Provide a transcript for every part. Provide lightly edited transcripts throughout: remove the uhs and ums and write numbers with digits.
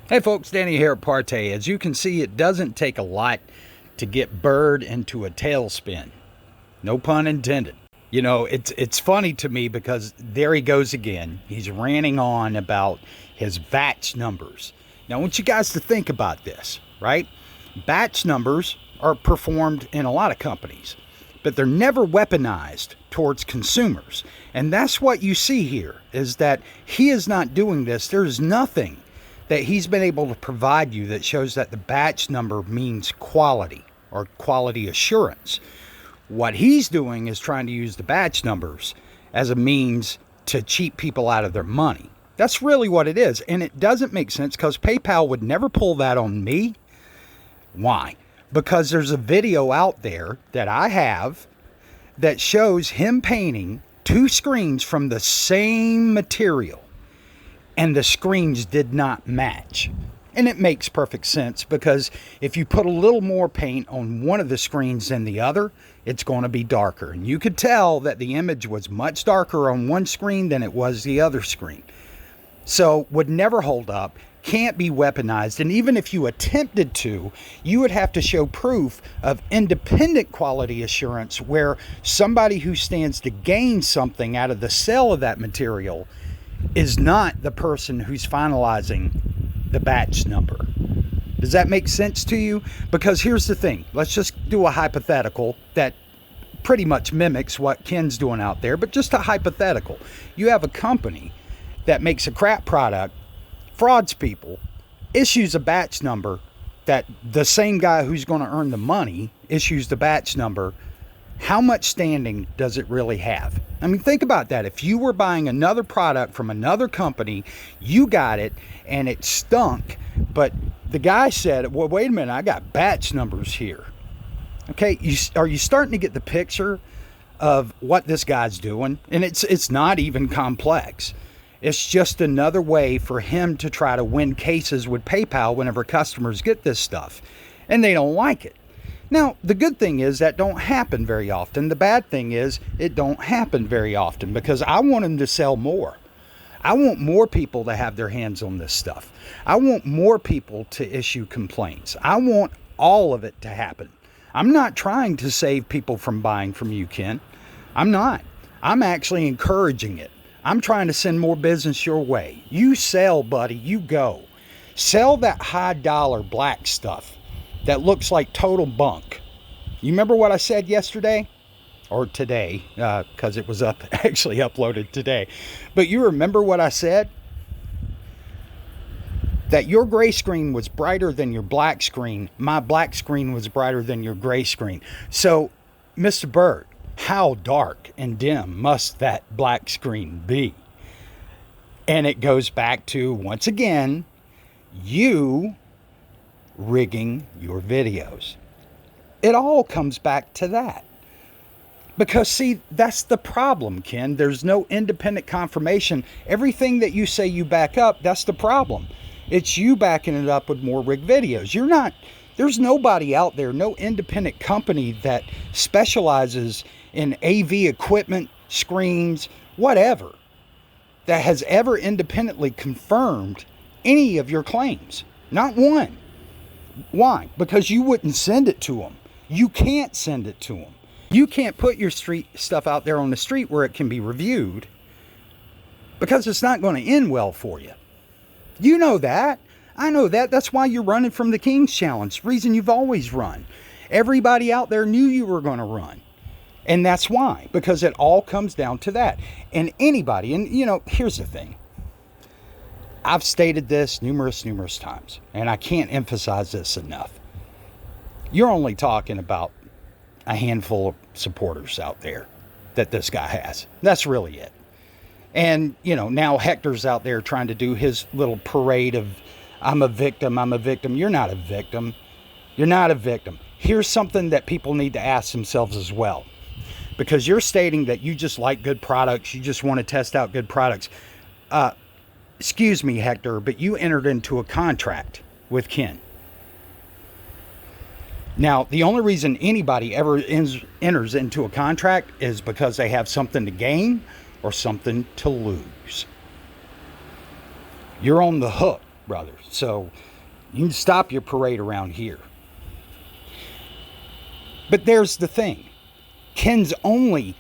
Hey folks, Danny here at Partey. As you can see, it doesn't take a lot to get Bird into a tailspin. No pun intended. You know, it's funny to me because there he goes again. He's ranting on about his batch numbers. Now, I want you guys to think about this, right? Batch numbers are performed in a lot of companies, but they're never weaponized towards consumers. And that's what you see here, is that he is not doing this. There's nothing that he's been able to provide you that shows that the batch number means quality or quality assurance. What he's doing is trying to use the batch numbers as a means to cheat people out of their money. That's really what it is. And it doesn't make sense because PayPal would never pull that on me. Why? Because there's a video out there that I have that shows him painting two screens from the same material, and the screens did not match. And it makes perfect sense because if you put a little more paint on one of the screens than the other, it's going to be darker. And you could tell that the image was much darker on one screen than it was the other screen. So would never hold up, can't be weaponized. And even if you attempted to, you would have to show proof of independent quality assurance where somebody who stands to gain something out of the sale of that material is not the person who's finalizing the batch number. Does that make sense to you? Because here's the thing. Let's just do a hypothetical that pretty much mimics what Ken's doing out there, but just a hypothetical. You have a company that makes a crap product, frauds people, issues a batch number that the same guy who's going to earn the money issues the batch number. How much standing does it really have? I mean, think about that. If you were buying another product from another company, you got it and it stunk, but the guy said, well, wait a minute, I got batch numbers here. Okay, are you starting to get the picture of what this guy's doing? And it's not even complex. It's just another way for him to try to win cases with PayPal whenever customers get this stuff and they don't like it. Now, the good thing is that don't happen very often. The bad thing is it don't happen very often because I want him to sell more. I want more people to have their hands on this stuff. I want more people to issue complaints. I want all of it to happen. I'm not trying to save people from buying from you, Ken. I'm not. I'm actually encouraging it. I'm trying to send more business your way. You sell, buddy. You go. Sell that high dollar black stuff that looks like total bunk. You remember what I said yesterday? Or today, because it was actually uploaded today. But you remember what I said? That your gray screen was brighter than your black screen. My black screen was brighter than your gray screen. So, Mr. Bird, how dark and dim must that black screen be? And it goes back to, once again, you rigging your videos. It all comes back to that. Because see, that's the problem, Ken. There's no independent confirmation. Everything that you say you back up, that's the problem. It's you backing it up with more rigged videos. There's nobody out there, no independent company that specializes in AV equipment, screens, whatever, that has ever independently confirmed any of your claims. Not one. Why? Because you wouldn't send it to them. You can't send it to them. You can't put your street stuff out there on the street where it can be reviewed because it's not going to end well for you. You know that. I know that. That's why you're running from the King's Challenge. Reason you've always run. Everybody out there knew you were going to run. And that's why. Because it all comes down to that. And anybody, and you know, here's the thing. I've stated this numerous times, and I can't emphasize this enough. You're only talking about a handful of supporters out there that this guy has. That's really it. And, you know, now Hector's out there trying to do his little parade of, I'm a victim. You're not a victim. You're not a victim. Here's something that people need to ask themselves as well. Because you're stating that you just like good products. You just want to test out good products. Excuse me, Hector, but you entered into a contract with Ken. Now, the only reason anybody ever enters into a contract is because they have something to gain or something to lose. You're on the hook brother. So you can stop your parade around here. But there's the thing. Ken's only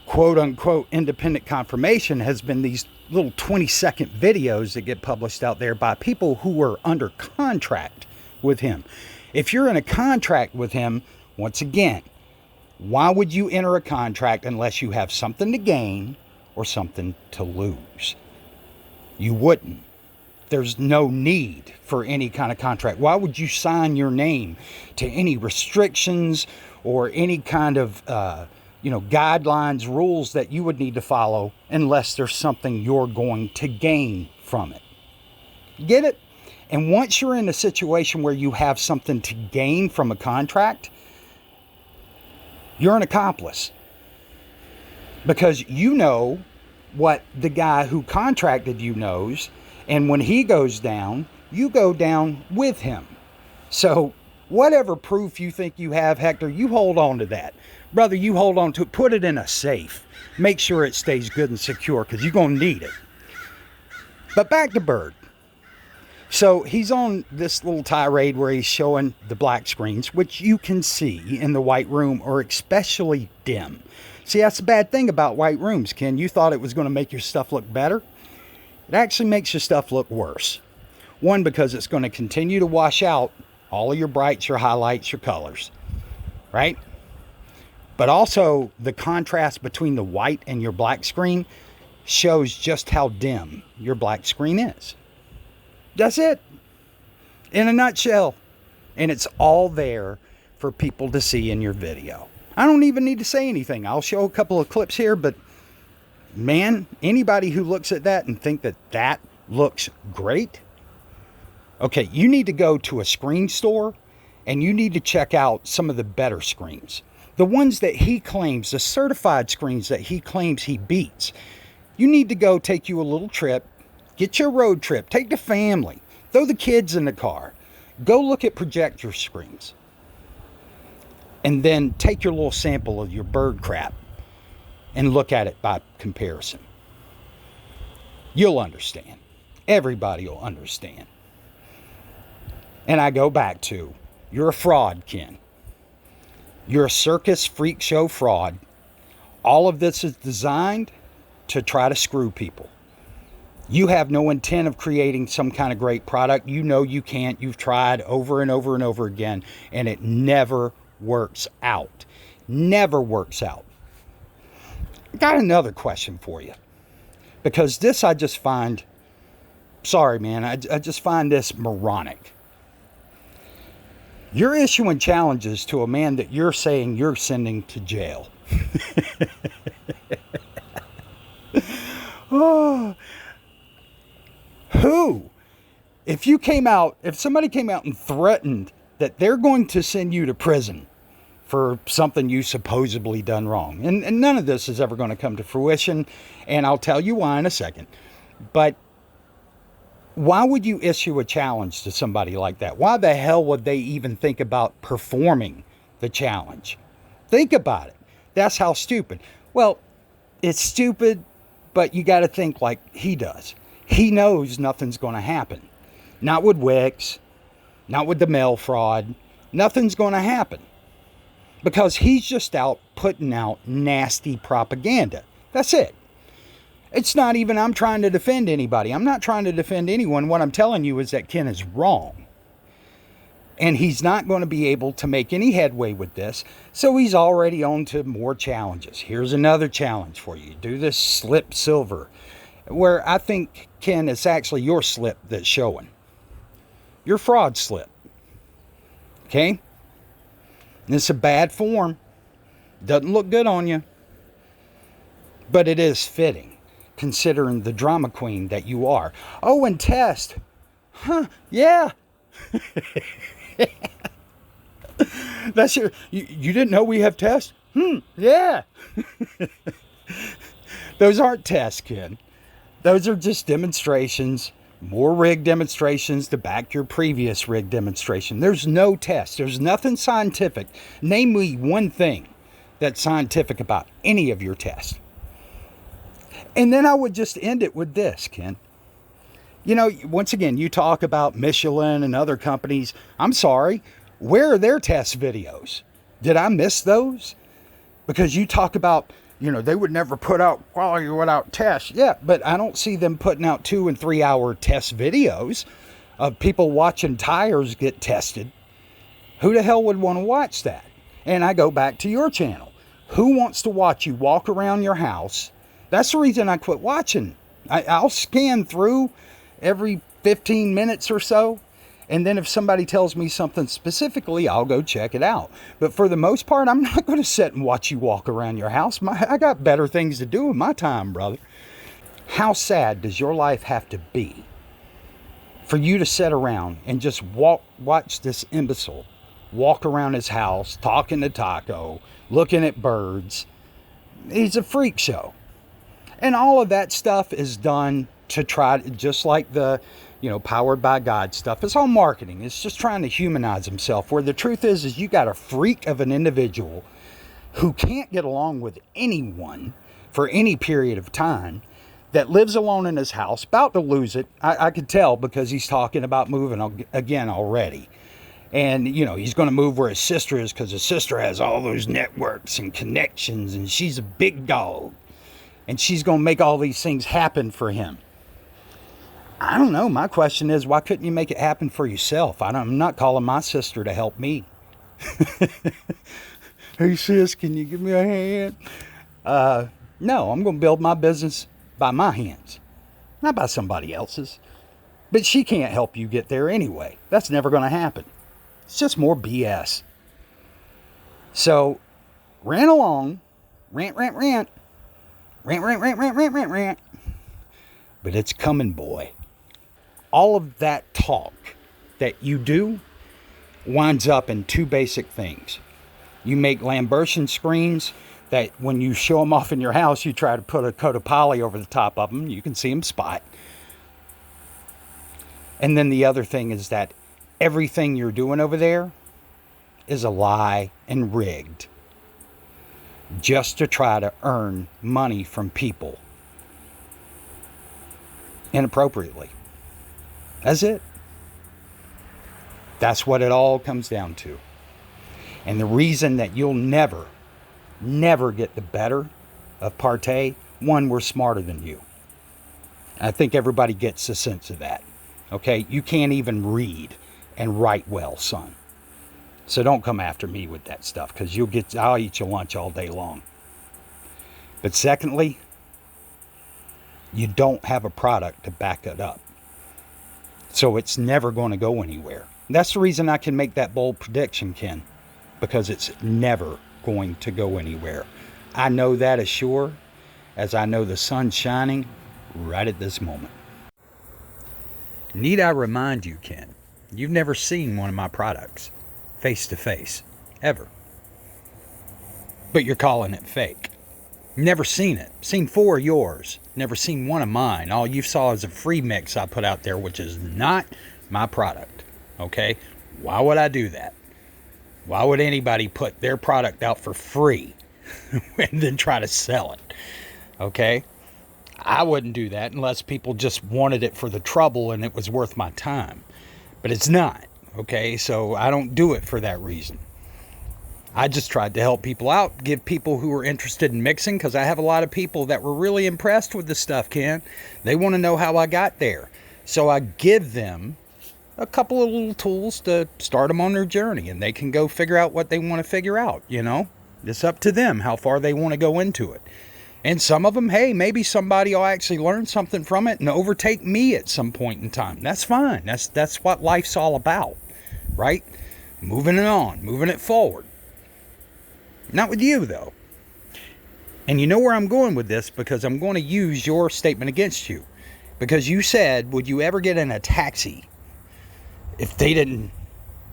quote unquote independent confirmation has been these little 20-second videos that get published out there by people who were under contract with him. If you're in a contract with him, once again, why would you enter a contract unless you have something to gain or something to lose? You wouldn't. There's no need for any kind of contract. Why would you sign your name to any restrictions or any kind of guidelines, rules that you would need to follow unless there's something you're going to gain from it? Get it? And once you're in a situation where you have something to gain from a contract, you're an accomplice. Because you know what the guy who contracted you knows, and when he goes down, you go down with him. So whatever proof you think you have, Hector, you hold on to that. Brother, you hold on to it. Put it in a safe. Make sure it stays good and secure, because you're going to need it. But back to Bird. So he's on this little tirade where he's showing the black screens, which you can see in the white room are especially dim. See, that's the bad thing about white rooms, Ken. You thought it was going to make your stuff look better. It actually makes your stuff look worse. One, because it's going to continue to wash out all of your brights, your highlights, your colors, right? But also the contrast between the white and your black screen shows just how dim your black screen is. That's it. In a nutshell. And it's all there for people to see in your video. I don't even need to say anything. I'll show a couple of clips here, but man, anybody who looks at that and think that that looks great, okay, you need to go to a screen store and you need to check out some of the better screens. The ones that he claims, the certified screens that he claims he beats. You need to go take you a little trip, get your road trip, take the family, throw the kids in the car, go look at projector screens, and then take your little sample of your Bird crap and look at it by comparison. You'll understand. Everybody will understand. And I go back to, you're a fraud, Ken. You're a circus freak show fraud. All of this is designed to try to screw people. You have no intent of creating some kind of great product. You know you can't. You've tried over and over and over again, and it never works out. Never works out. I got another question for you. Because this I just find, sorry man, I just find this moronic. You're issuing challenges to a man that you're saying you're sending to jail. Oh, who? If somebody came out and threatened that they're going to send you to prison for something you supposedly done wrong, and none of this is ever going to come to fruition, and I'll tell you why in a second, but why would you issue a challenge to somebody like that? Why the hell would they even think about performing the challenge? Think about it. That's how stupid. Well, it's stupid, but you got to think like he does. He knows nothing's going to happen. Not with Wix, not with the mail fraud. Nothing's going to happen. Because he's just out putting out nasty propaganda. That's it. It's not even I'm trying to defend anybody. I'm not trying to defend anyone. What I'm telling you is that Ken is wrong. And he's not going to be able to make any headway with this. So he's already on to more challenges. Here's another challenge for you. Do this slip silver. Where I think, Ken, it's actually your slip that's showing. Your fraud slip. Okay? And it's a bad form. Doesn't look good on you. But it is fitting, considering the drama queen that you are. Oh, and test. Huh, yeah. That's you didn't know we have tests? Yeah. Those aren't tests, Ken. Those are just demonstrations, more rig demonstrations to back your previous rig demonstration. There's no test. There's nothing scientific. Name me one thing that's scientific about any of your tests. And then I would just end it with this, Ken. You know, once again, you talk about Michelin and other companies. I'm sorry, where are their test videos? Did I miss those? Because you talk about, they would never put out quality without tests. Yeah, but I don't see them putting out 2 and 3 hour test videos of people watching tires get tested. Who the hell would want to watch that? And I go back to your channel. Who wants to watch you walk around your house? That's the reason I quit watching. I'll scan through every 15 minutes or so. And then if somebody tells me something specifically, I'll go check it out. But for the most part, I'm not going to sit and watch you walk around your house. I got better things to do with my time, brother. How sad does your life have to be for you to sit around and just watch this imbecile walk around his house, talking to Taco, looking at birds? He's a freak show. And all of that stuff is done to try, just like the, powered by God stuff. It's all marketing. It's just trying to humanize himself. Where the truth is you got a freak of an individual who can't get along with anyone for any period of time, that lives alone in his house, about to lose it. I could tell because he's talking about moving again already. And, he's going to move where his sister is because his sister has all those networks and connections and she's a big dog. And she's going to make all these things happen for him. I don't know. My question is, why couldn't you make it happen for yourself? I'm not calling my sister to help me. Hey, sis, can you give me a hand? No, I'm going to build my business by my hands, not by somebody else's. But she can't help you get there anyway. That's never going to happen. It's just more BS. So, rant along. Rant. Rant. But it's coming, boy. All of that talk that you do winds up in 2 basic things. You make Lambertian screens that when you show them off in your house, you try to put a coat of poly over the top of them. You can see them spot. And then the other thing is that everything you're doing over there is a lie and rigged, just to try to earn money from people inappropriately. That's it. That's what it all comes down to. And the reason that you'll never get the better of Partey, one, we're smarter than you. I think everybody gets the sense of that. Okay? You can't even read and write well, son. So don't come after me with that stuff, because I'll eat your lunch all day long. But secondly, you don't have a product to back it up. So it's never going to go anywhere. That's the reason I can make that bold prediction, Ken, because it's never going to go anywhere. I know that as sure as I know the sun's shining right at this moment. Need I remind you, Ken, you've never seen one of my products face to face, ever. But you're calling it fake. Never seen it. Seen 4 of yours. Never seen one of mine. All you saw is a free mix I put out there, which is not my product. Okay? Why would I do that? Why would anybody put their product out for free and then try to sell it? Okay? I wouldn't do that unless people just wanted it for the trouble and it was worth my time. But it's not. Okay? So I don't do it for that reason. I just tried to help people out, give people who are interested in mixing, because I have a lot of people that were really impressed with the stuff, Ken. They want to know how I got there. So I give them a couple of little tools to start them on their journey, and they can go figure out what they want to figure out, It's up to them how far they want to go into it. And some of them, hey, maybe somebody will actually learn something from it and overtake me at some point in time. That's fine. That's what life's all about, right? Moving it on, moving it forward. Not with you, though. And you know where I'm going with this, because I'm going to use your statement against you. Because you said, would you ever get in a taxi if they didn't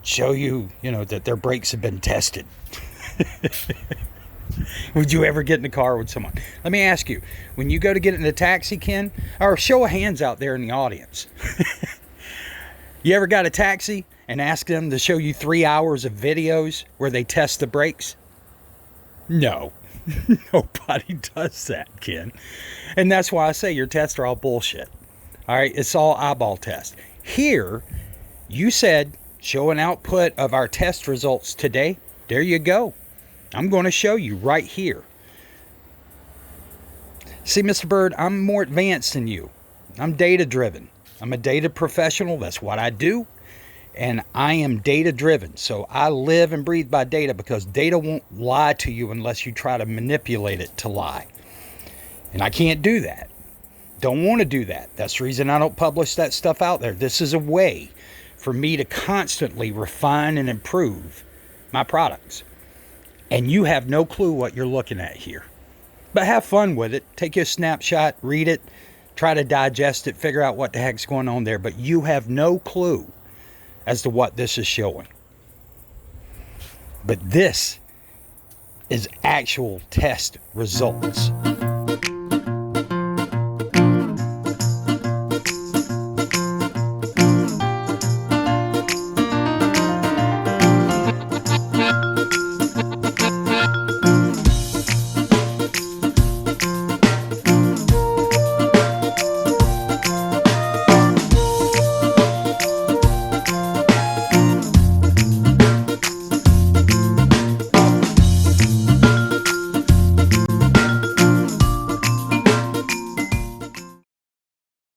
show you, that their brakes have been tested? Would you ever get in the car with someone? Let me ask you, when you go to get in a taxi, Ken, or show of hands out there in the audience. You ever got a taxi and ask them to show you 3 hours of videos where they test the brakes? No, nobody does that, Ken. And that's why I say your tests are all bullshit. All right, it's all eyeball test. Here, you said show an output of our test results today. There you go. I'm going to show you right here. See, Mr. Bird, I'm more advanced than you. I'm data driven. I'm a data professional. That's what I do. And I am data driven. So I live and breathe by data, because data won't lie to you unless you try to manipulate it to lie. And I can't do that. Don't want to do that. That's the reason I don't publish that stuff out there. This is a way for me to constantly refine and improve my products. And you have no clue what you're looking at here. But have fun with it. Take your snapshot, read it, try to digest it, figure out what the heck's going on there. But you have no clue as to what this is showing. But this is actual test results.